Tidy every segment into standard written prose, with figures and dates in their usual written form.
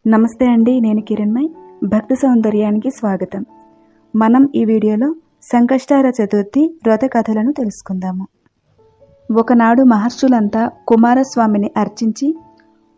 నమస్తే అండి, నేను కిరణ్మయ్. భక్తి సౌందర్యానికి స్వాగతం. మనం ఈ వీడియోలో సంకష్టార చతుర్థి వ్రత కథలను తెలుసుకుందాము. ఒకనాడు మహర్షులంతా కుమారస్వామిని అర్చించి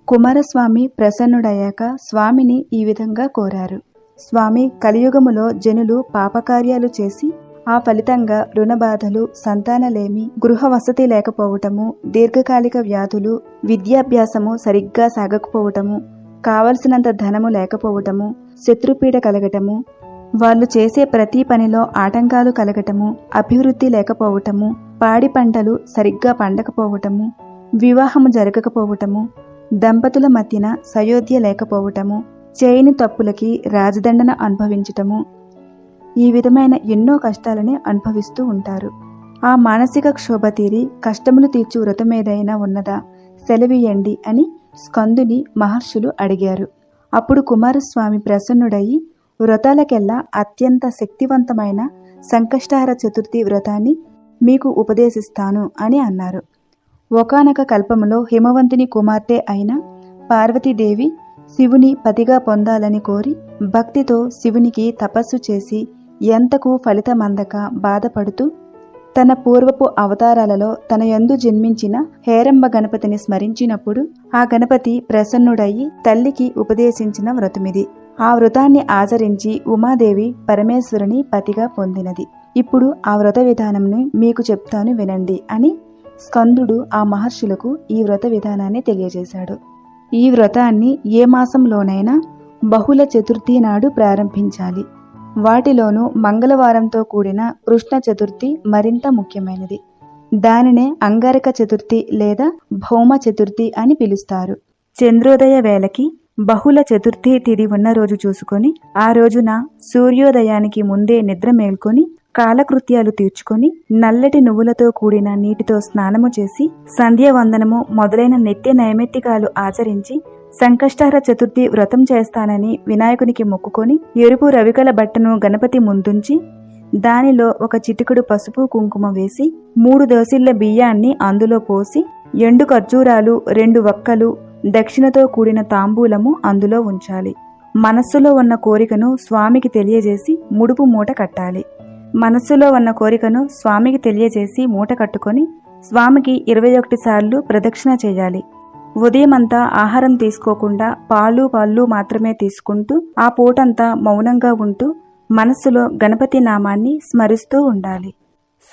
కుమారస్వామి ప్రసన్నుడయ్యాక స్వామిని ఈ విధంగా కోరారు. స్వామి, కలియుగములో జనులు పాపకార్యాలు చేసి ఆ ఫలితంగా రుణబాధలు, సంతానలేమి, గృహ వసతి లేకపోవటము, దీర్ఘకాలిక వ్యాధులు, విద్యాభ్యాసము సరిగ్గా సాగకపోవటము, కావలసినంత ధనము లేకపోవటము, శత్రుపీడ కలగటము, వాళ్ళు చేసే ప్రతి పనిలో ఆటంకాలు కలగటము, అభివృద్ధి లేకపోవటము, పాడి పంటలు సరిగ్గా పండకపోవటము, వివాహము జరగకపోవటము, దంపతుల మధ్యన సయోధ్య లేకపోవటము, చేయని తప్పులకి రాజదండన అనుభవించటము, ఈ విధమైన ఎన్నో కష్టాలని అనుభవిస్తూ ఉంటారు. ఆ మానసిక క్షోభ తీరి కష్టములు తీర్చు వ్రతమేదైనా ఉన్నదా, సెలవియండి అని స్కందుని మహర్షులు అడిగారు. అప్పుడు కుమారస్వామి ప్రసన్నుడయి, వ్రతాలకెల్లా అత్యంత శక్తివంతమైన సంకష్టహర చతుర్థి వ్రతాన్ని మీకు ఉపదేశిస్తాను అని అన్నారు. ఒకానొక కల్పములో హిమవంతుని కుమార్తె అయిన పార్వతీదేవి శివుని పతిగా పొందాలని కోరి భక్తితో శివునికి తపస్సు చేసి ఎంతకు ఫలితమందక బాధపడుతూ తన పూర్వపు అవతారాలలో తన యందు జన్మించిన హేరంబ గణపతిని స్మరించినప్పుడు ఆ గణపతి ప్రసన్నుడయ్యి తల్లికి ఉపదేశించిన వ్రతమిది. ఆ వ్రతాన్ని ఆచరించి ఉమాదేవి పరమేశ్వరుని పతిగా పొందినది. ఇప్పుడు ఆ వ్రత విధానంని మీకు చెప్తాను వినండి అని స్కందుడు ఆ మహర్షులకు ఈ వ్రత విధానాన్ని తెలియజేశాడు. ఈ వ్రతాన్ని ఏ మాసంలోనైనా బహుళ చతుర్థి నాడు ప్రారంభించాలి. వాటిలోనూ మంగళవారంతో కూడిన కృష్ణ చతుర్థి మరింత ముఖ్యమైనది. దానినే అంగారక చతుర్థి లేదా భౌమ చతుర్థి అని పిలుస్తారు. చంద్రోదయ వేళకి బహుళ చతుర్థి తిథి ఉన్న రోజు చూసుకొని ఆ రోజున సూర్యోదయానికి ముందే నిద్ర మేల్కొని కాలకృత్యాలు తీర్చుకొని నల్లటి నువ్వులతో కూడిన నీటితో స్నానము చేసి సంధ్యావందనము మొదలైన నిత్య నైమిత్తికాలు ఆచరించి సంకష్టహర చతుర్థి వ్రతం చేస్తానని వినాయకునికి మొక్కుకొని ఎరుపు రవికల బట్టను గణపతి ముందుంచి దానిలో ఒక చిటికెడు పసుపు కుంకుమ వేసి 3 దోసిళ్ల బియ్యాన్ని అందులో పోసి ఎండు ఖర్జూరాలు 2 వక్కలు దక్షిణతో కూడిన తాంబూలము అందులో ఉంచాలి. మనస్సులో ఉన్న కోరికను స్వామికి తెలియజేసి ముడుపు మూట కట్టాలి. మనస్సులో ఉన్న కోరికను స్వామికి తెలియజేసి మూట కట్టుకొని స్వామికి 21 సార్లు ప్రదక్షిణ చేయాలి. ఉదయమంతా ఆహారం తీసుకోకుండా పాలు పళ్ళు మాత్రమే తీసుకుంటూ ఆ పూటంతా మౌనంగా ఉంటూ మనస్సులో గణపతి నామాన్ని స్మరిస్తూ ఉండాలి.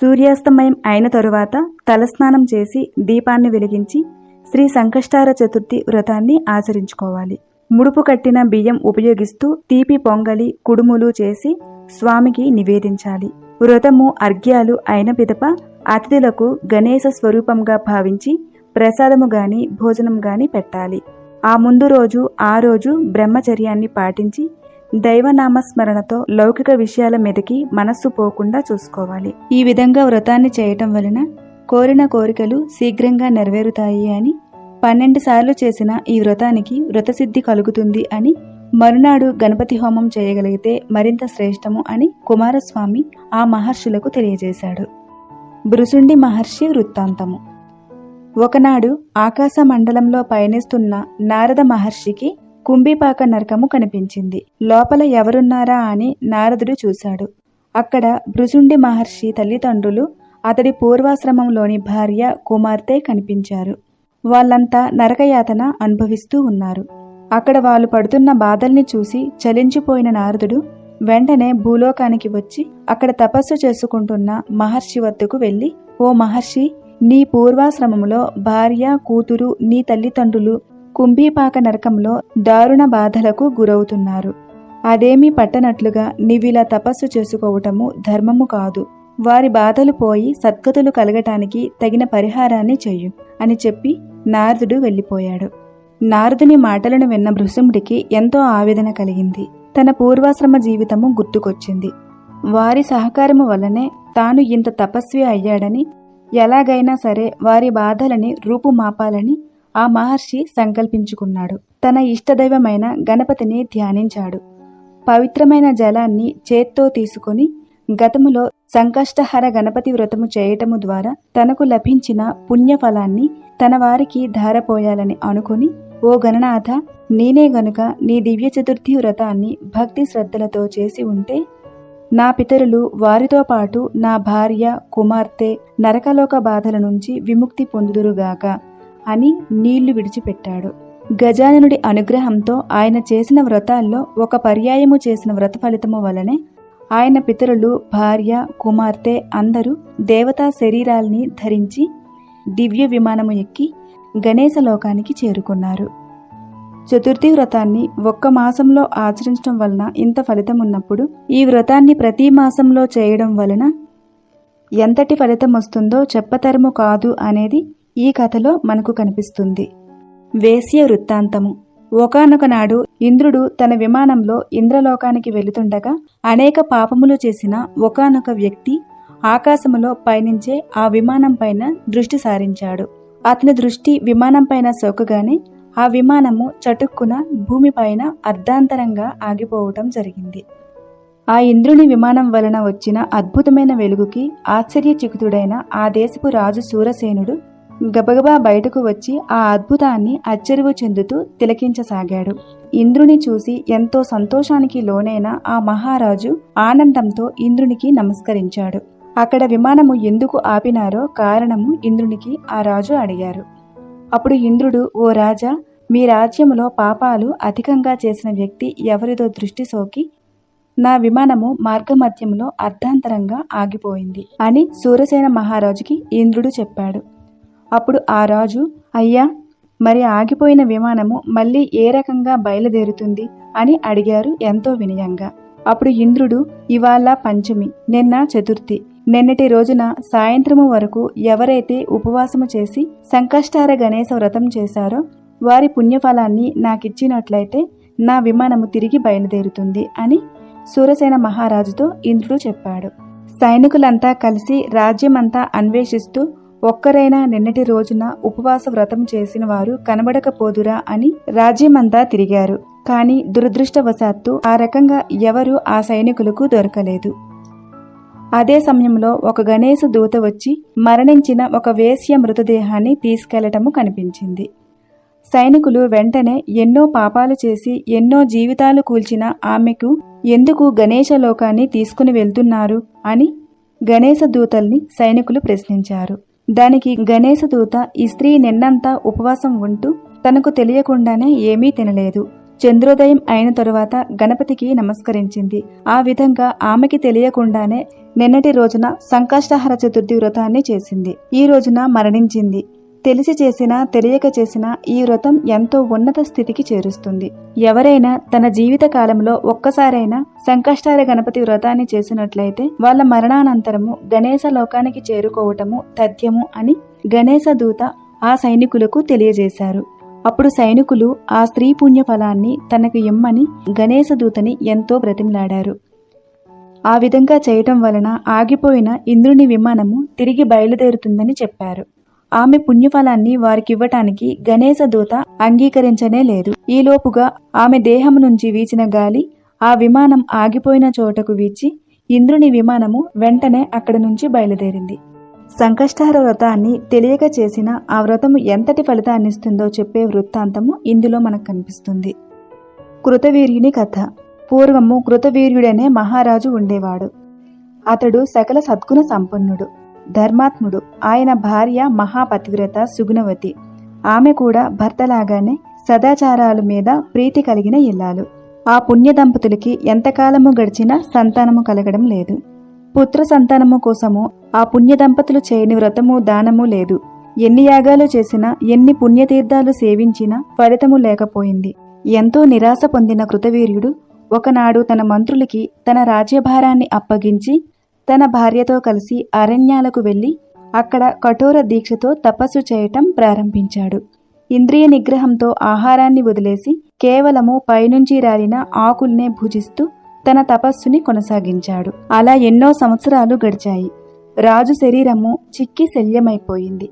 సూర్యాస్తమయం అయిన తరువాత తలస్నానం చేసి దీపాన్ని వెలిగించి శ్రీ సంకష్టార చతుర్థి వ్రతాన్ని ఆచరించుకోవాలి. ముడుపు కట్టిన బియ్యం ఉపయోగిస్తూ తీపి పొంగలి, కుడుములు చేసి స్వామికి నివేదించాలి. వ్రతము అర్ఘ్యాలు అయిన పిదప అతిథులకు గణేశ స్వరూపంగా భావించి ప్రసాదము గాని భోజనం గాని పెట్టాలి. ఆ ముందు రోజు ఆ రోజు బ్రహ్మచర్యాన్ని పాటించి దైవనామస్మరణతో లౌకిక విషయాల మీదకి మనస్సు పోకుండా చూసుకోవాలి. ఈ విధంగా వ్రతాన్ని చేయటం వలన కోరిన కోరికలు శీఘ్రంగా నెరవేరుతాయి అని, 12 సార్లు చేసిన ఈ వ్రతానికి వ్రతసిద్ధి కలుగుతుంది అని, మరునాడు గణపతి హోమం చేయగలిగితే మరింత శ్రేష్టము అని కుమారస్వామి ఆ మహర్షులకు తెలియజేశాడు. భృశుండి మహర్షి వృత్తాంతము. ఒకనాడు ఆకాశ మండలంలో పయనిస్తున్న నారద మహర్షికి కుంభిపాక నరకము కనిపించింది. లోపల ఎవరున్నారా అని నారదుడు చూశాడు. అక్కడ భృశుండి మహర్షి తల్లిదండ్రులు, అతడి పూర్వాశ్రమంలోని భార్య, కుమార్తె కనిపించారు. వాళ్ళంతా నరకయాతన అనుభవిస్తూ ఉన్నారు. అక్కడ వాళ్ళు పడుతున్న బాధల్ని చూసి చలించిపోయిన నారదుడు వెంటనే భూలోకానికి వచ్చి అక్కడ తపస్సు చేసుకుంటున్న మహర్షి వద్దకు వెళ్ళి, ఓ మహర్షి, నీ పూర్వాశ్రమములో భార్య, కూతురు, నీ తల్లిదండ్రులు కుంభీపాక నరకంలో దారుణ బాధలకు గురవుతున్నారు. అదేమీ పట్టనట్లుగా నీవిలా తపస్సు చేసుకోవటము ధర్మము కాదు. వారి బాధలు పోయి సద్గతులు కలగటానికి తగిన పరిహారాన్ని చెయ్యు అని చెప్పి నారదుడు వెళ్ళిపోయాడు. నారదుని మాటలను విన్న భృశుండికి ఎంతో ఆవేదన కలిగింది. తన పూర్వాశ్రమ జీవితము గుర్తుకొచ్చింది. వారి సహకారము వల్లనే తాను ఇంత తపస్వి అయ్యాడని, ఎలాగైనా సరే వారి బాధలని రూపుమాపాలని ఆ మహర్షి సంకల్పించుకున్నాడు. తన ఇష్టదైవమైన గణపతిని ధ్యానించాడు. పవిత్రమైన జలాన్ని చేత్తో తీసుకొని గతములో సంకష్టహర గణపతి వ్రతము చేయటము ద్వారా తనకు లభించిన పుణ్యఫలాన్ని తన వారికి ధారపోయాలని అనుకుని ఓ గణనాథ, నేనే గనుక నీ దివ్య చతుర్థి వ్రతాన్ని భక్తి శ్రద్ధలతో చేసి ఉంటే నా పితరులు వారితో పాటు నా భార్య కుమార్తె నరకలోక బాధల నుంచి విముక్తి పొందుదురుగాక అని నీళ్లు విడిచిపెట్టాడు. గజాననుడి అనుగ్రహంతో ఆయన చేసిన వ్రతాల్లో ఒక పర్యాయము చేసిన వ్రత ఫలితము వలనే ఆయన పితరులు భార్య కుమార్తె అందరూ దేవతా శరీరాల్ని ధరించి దివ్య విమానము ఎక్కి గణేశ లోకానికి చేరుకున్నారు. చతుర్థి వ్రతాన్ని ఒక్క మాసంలో ఆచరించడం వలన ఇంత ఫలితం ఉన్నప్పుడు ఈ వ్రతాన్ని ప్రతి మాసంలో చేయడం వలన ఎంతటి ఫలితం వస్తుందో చెప్పతరము కాదు అనేది ఈ కథలో మనకు కనిపిస్తుంది. వేశ్య వృత్తాంతము. ఒకానొక నాడు ఇంద్రుడు తన విమానంలో ఇంద్రలోకానికి వెళుతుండగా అనేక పాపములు చేసిన ఒకానొక వ్యక్తి ఆకాశములో పయనించే ఆ విమానం పైన దృష్టి సారించాడు. అతని దృష్టి విమానం పైన సోకగానే ఆ విమానము చటుక్కున భూమిపైన అర్ధాంతరంగా ఆగిపోవటం జరిగింది. ఆ ఇంద్రుని విమానం వలన వచ్చిన అద్భుతమైన వెలుగుకి ఆశ్చర్యచకితుడైన ఆ దేశపు రాజు శూరసేనుడు గబగబా బయటకు వచ్చి ఆ అద్భుతాన్ని ఆశ్చర్యము చెందుతూ తిలకించసాగాడు. ఇంద్రుని చూసి ఎంతో సంతోషానికి లోనైన ఆ మహారాజు ఆనందంతో ఇంద్రునికి నమస్కరించాడు. అక్కడ విమానము ఎందుకు ఆపినారో కారణము ఇంద్రునికి ఆ రాజు అడిగారు. అప్పుడు ఇంద్రుడు, ఓ రాజా, మీ రాజ్యములో పాపాలు అధికంగా చేసిన వ్యక్తి ఎవరిదో దృష్టి సోకి నా విమానము మార్గమధ్యంలో అర్ధాంతరంగా ఆగిపోయింది అని శూరసేన మహారాజుకి ఇంద్రుడు చెప్పాడు. అప్పుడు ఆ రాజు, అయ్యా, మరి ఆగిపోయిన విమానము మళ్ళీ ఏ రకంగా బయలుదేరుతుంది అని అడిగారు ఎంతో వినయంగా. అప్పుడు ఇంద్రుడు, ఇవాళ పంచమి, నిన్న చతుర్థి, నిన్నటి రోజున సాయంత్రము వరకు ఎవరైతే ఉపవాసము చేసి సంకష్టార గణేశ వ్రతం చేశారో వారి పుణ్యఫలాన్ని నాకిచ్చినట్లయితే నా విమానము తిరిగి బయలుదేరుతుంది అని శూరసేన మహారాజుతో ఇంద్రుడు చెప్పాడు. సైనికులంతా కలిసి రాజ్యమంతా అన్వేషిస్తూ ఒక్కరైనా నిన్నటి రోజున ఉపవాస వ్రతం చేసిన వారు కనబడకపోదురా అని రాజ్యమంతా తిరిగారు. కానీ దురదృష్టవశాత్తు ఆ రకంగా ఎవరు ఆ సైనికులకు దొరకలేదు. అదే సమయంలో ఒక గణేశ దూత వచ్చి మరణించిన ఒక వేశ్య మృతదేహాన్ని తీసుకెళ్లటము కనిపించింది. సైనికులు వెంటనే ఎన్నో పాపాలు చేసి ఎన్నో జీవితాలు కూల్చిన ఆమెకు ఎందుకు గణేశ లోకాన్ని తీసుకుని వెళ్తున్నారు అని గణేశ దూతల్ని సైనికులు ప్రశ్నించారు. దానికి గణేశ దూత, ఈ స్త్రీ నిన్నంతా ఉపవాసం ఉంటూ తనకు తెలియకుండానే ఏమీ తినలేదు. చంద్రోదయం అయిన తరువాత గణపతికి నమస్కరించింది. ఆ విధంగా ఆమెకి తెలియకుండానే నిన్నటి రోజున సంకష్టహర చతుర్థి వ్రతాన్ని చేసింది. ఈ రోజున మరణించింది. తెలిసి చేసినా తెలియక చేసినా ఈ వ్రతం ఎంతో ఉన్నత స్థితికి చేరుస్తుంది. ఎవరైనా తన జీవిత కాలంలో ఒక్కసారైనా సంకష్టార గణపతి వ్రతాన్ని చేసినట్లయితే వాళ్ళ మరణానంతరము గణేశ లోకానికి చేరుకోవటము తథ్యము అని గణేశ దూత ఆ సైనికులకు తెలియజేశారు. అప్పుడు సైనికులు ఆ స్త్రీ పుణ్య ఫలాన్ని తనకు ఇమ్మని గణేశ దూతని ఎంతో బ్రతిమలాడారు. ఆ విధంగా చేయటం వలన ఆగిపోయిన ఇంద్రుని విమానము తిరిగి బయలుదేరుతుందని చెప్పారు. ఆమె పుణ్యఫలాన్ని వారికివ్వటానికి గణేశ దూత అంగీకరించనే లేదు. ఈలోపుగా ఆమె దేహం నుంచి వీచిన గాలి ఆ విమానం ఆగిపోయిన చోటకు వీచి ఇంద్రుని విమానము వెంటనే అక్కడి నుంచి బయలుదేరింది. సంకష్టహర వ్రతాన్ని తెలియక చేసిన ఆ వ్రతము ఎంతటి ఫలితాన్నిస్తుందో చెప్పే వృత్తాంతము ఇందులో మనకు కనిపిస్తుంది. కృతవీర్యుని కథ. పూర్వము కృతవీర్యుడనే మహారాజు ఉండేవాడు. అతడు సకల సద్గుణ సంపన్నుడు, ధర్మాత్ముడు. ఆయన భార్య మహాపతివ్రత సుగుణవతి. ఆమె కూడా భర్తలాగానే సదాచారాల మీద ప్రీతి కలిగిన ఇల్లాలు. ఆ పుణ్య దంపతులకి ఎంతకాలము గడిచినా సంతానము కలగడం లేదు. పుత్ర సంతానము కోసము ఆ పుణ్య దంపతులు చేయని వ్రతము దానము లేదు. ఎన్ని యాగాలు చేసినా ఎన్ని పుణ్యతీర్థాలు సేవించినా ఫలితము లేకపోయింది. ఎంతో నిరాశ పొందిన కృతవీర్యుడు ఒకనాడు తన మంత్రులకి తన రాజ్యభారాన్ని అప్పగించి తన భార్యతో కలిసి అరణ్యాలకు వెళ్లి అక్కడ కఠోర దీక్షతో తపస్సు చేయటం ప్రారంభించాడు. ఇంద్రియ నిగ్రహంతో ఆహారాన్ని వదిలేసి కేవలము పైనుంచి రాలిన ఆకుల్నే భుజిస్తూ తన తపస్సుని కొనసాగించాడు. అలా ఎన్నో సంవత్సరాలు గడిచాయి. రాజు శరీరము చిక్కి శల్యమైపోయింది.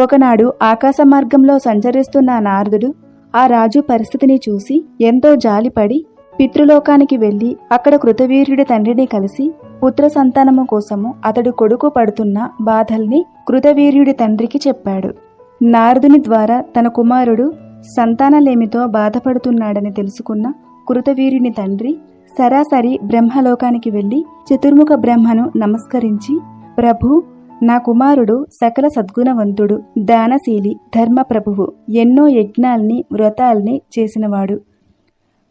ఒకనాడు ఆకాశ మార్గంలో సంచరిస్తున్న నారదుడు ఆ రాజు పరిస్థితిని చూసి ఎంతో జాలిపడి పితృలోకానికి వెళ్లి అక్కడ కృతవీర్యుడి తండ్రిని కలిసి పుత్ర సంతానము కోసము అతడు కొడుకు పడుతున్న బాధల్ని కృతవీర్యుడి తండ్రికి చెప్పాడు. నారదుని ద్వారా తన కుమారుడు సంతానలేమితో బాధపడుతున్నాడని తెలుసుకున్న కృతవీర్యుని తండ్రి సరాసరి బ్రహ్మలోకానికి వెళ్లి చతుర్ముఖ బ్రహ్మను నమస్కరించి, ప్రభు, నా కుమారుడు సకల సద్గుణవంతుడు, దానశీలి, ధర్మప్రభువు, ఎన్నో యజ్ఞాల్ని వ్రతాల్ని చేసినవాడు,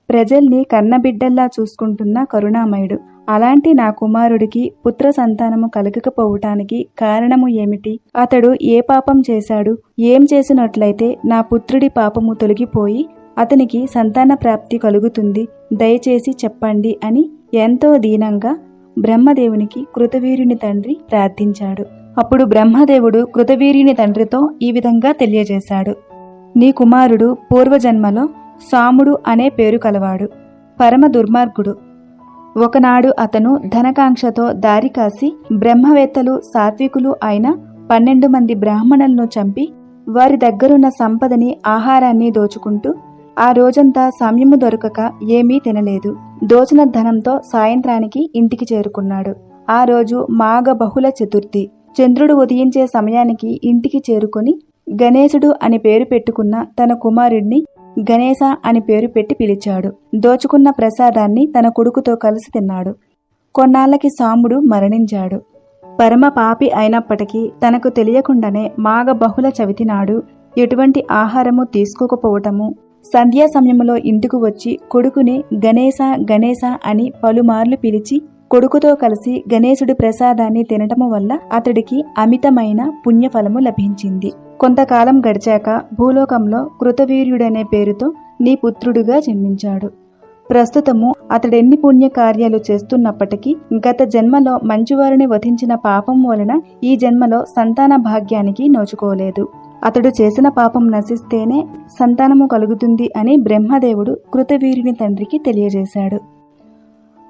ప్రజల్ని కన్నబిడ్డల్లా చూసుకుంటున్న కరుణామయుడు. అలాంటి నా కుమారుడికి పుత్ర సంతానము కలగకపోవటానికి కారణము ఏమిటి? అతడు ఏ పాపం చేశాడు? ఏం చేసినట్లయితే నా పుత్రుడి పాపము తొలగిపోయి అతనికి సంతాన ప్రాప్తి కలుగుతుంది? దయచేసి చెప్పండి అని ఎంతో దీనంగా బ్రహ్మదేవునికి కృతవీర్యుని తండ్రి ప్రార్థించాడు. అప్పుడు బ్రహ్మదేవుడు కృతవీర్యుని తండ్రితో ఈ విధంగా తెలియజేశాడు. నీ కుమారుడు పూర్వజన్మలో సాముడు అనే పేరు కలవాడు, పరమ దుర్మార్గుడు. ఒకనాడు అతను ధనకాంక్షతో దారి కాసి బ్రహ్మవేత్తలు సాత్వికులు అయిన 12 మంది బ్రాహ్మణులను చంపి వారి దగ్గరున్న సంపదని ఆహారాన్ని దోచుకుంటూ ఆ రోజంతా సమయము దొరకక ఏమీ తినలేదు. దోచిన ధనంతో సాయంత్రానికి ఇంటికి చేరుకున్నాడు. ఆ రోజు మాఘ బహుళ చతుర్థి. చంద్రుడు ఉదయించే సమయానికి ఇంటికి చేరుకొని గణేశుడు అని పేరు పెట్టుకున్న తన కుమారుడిని గణేశ అని పేరు పెట్టి పిలిచాడు. దోచుకున్న ప్రసాదాన్ని తన కొడుకుతో కలిసి తిన్నాడు. కొన్నాళ్లకి సాముడు మరణించాడు. పరమ పాపి అయినప్పటికీ తనకు తెలియకుండానే మాఘ బహుళ చవితి నాడు ఎటువంటి ఆహారము తీసుకోకపోవటము, సంధ్యా సమయంలో ఇంటికి వచ్చి కొడుకుని గణేశ గణేశ అని పలుమార్లు పిలిచి కొడుకుతో కలిసి గణేశుడి ప్రసాదాన్ని తినటము వల్ల అతడికి అమితమైన పుణ్యఫలము లభించింది. కొంతకాలం గడిచాక భూలోకంలో కృతవీర్యుడనే పేరుతో నీ పుత్రుడుగా జన్మించాడు. ప్రస్తుతము అతడెన్ని పుణ్యకార్యాలు చేస్తున్నప్పటికీ గత జన్మలో మంచివారిని వధించిన పాపం వలన ఈ జన్మలో సంతాన భాగ్యానికి నోచుకోలేదు. అతడు చేసిన పాపం నశిస్తేనే సంతానము కలుగుతుంది అని బ్రహ్మదేవుడు కృతవీర్యుని తండ్రికి తెలియజేశాడు.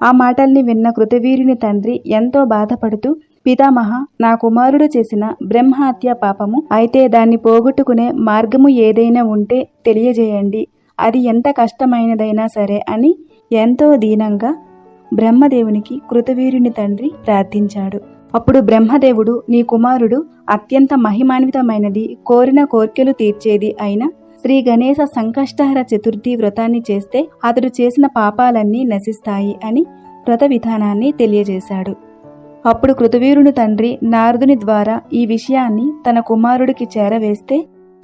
ఆ మాటల్ని విన్న కృతవీర్యుని తండ్రి ఎంతో బాధపడుతూ, పితామహ, నా కుమారుడు చేసిన బ్రహ్మహత్య పాపము, అయితే దాన్ని పోగొట్టుకునే మార్గము ఏదైనా ఉంటే తెలియజేయండి, అది ఎంత కష్టమైనదైనా సరే అని ఎంతో దీనంగా బ్రహ్మదేవునికి కృతవీర్యుని తండ్రి ప్రార్థించాడు. అప్పుడు బ్రహ్మదేవుడు, నీ కుమారుడు అత్యంత మహిమాన్వితమైనది, కోరిన కోర్కెలు తీర్చేది అయిన శ్రీ గణేశ సంకష్టహర చతుర్థి వ్రతాన్ని చేస్తే అతడు చేసిన పాపాలన్నీ నశిస్తాయి అని వ్రత విధానాన్ని తెలియజేశాడు. అప్పుడు కృతవీరుని తండ్రి నారదుని ద్వారా ఈ విషయాన్ని తన కుమారుడికి చేరవేస్తే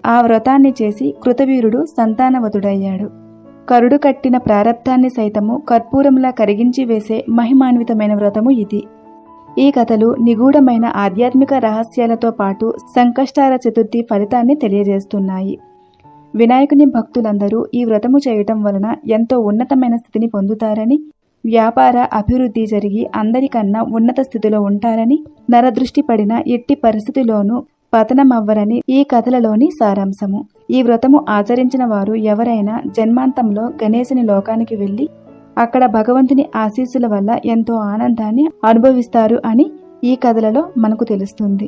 ఆ వ్రతాన్ని చేసి కృతవీరుడు సంతానవతుడయ్యాడు. కరుడు కట్టిన ప్రారబ్ధాన్ని సైతము కర్పూరంలా కరిగించి వేసే మహిమాన్వితమైన వ్రతము ఇది. ఈ కథలు నిగూఢమైన ఆధ్యాత్మిక రహస్యాలతో పాటు సంకష్టార చతుర్థి ఫలితాన్ని తెలియజేస్తున్నాయి. వినాయకుని భక్తులందరూ ఈ వ్రతము చేయటం వలన ఎంతో ఉన్నతమైన స్థితిని పొందుతారని, వ్యాపార అభివృద్ధి జరిగి అందరికన్నా ఉన్నత స్థితిలో ఉంటారని, నరదృష్టి పడిన ఎట్టి పరిస్థితిలోనూ పతనమవ్వరని ఈ కథలలోని సారాంశము. ఈ వ్రతము ఆచరించిన వారు ఎవరైనా జన్మాంతంలో గణేశుని లోకానికి వెళ్లి అక్కడ భగవంతుని ఆశీస్సుల వల్ల ఎంతో ఆనందాన్ని అనుభవిస్తారు అని ఈ కథలలో మనకు తెలుస్తుంది.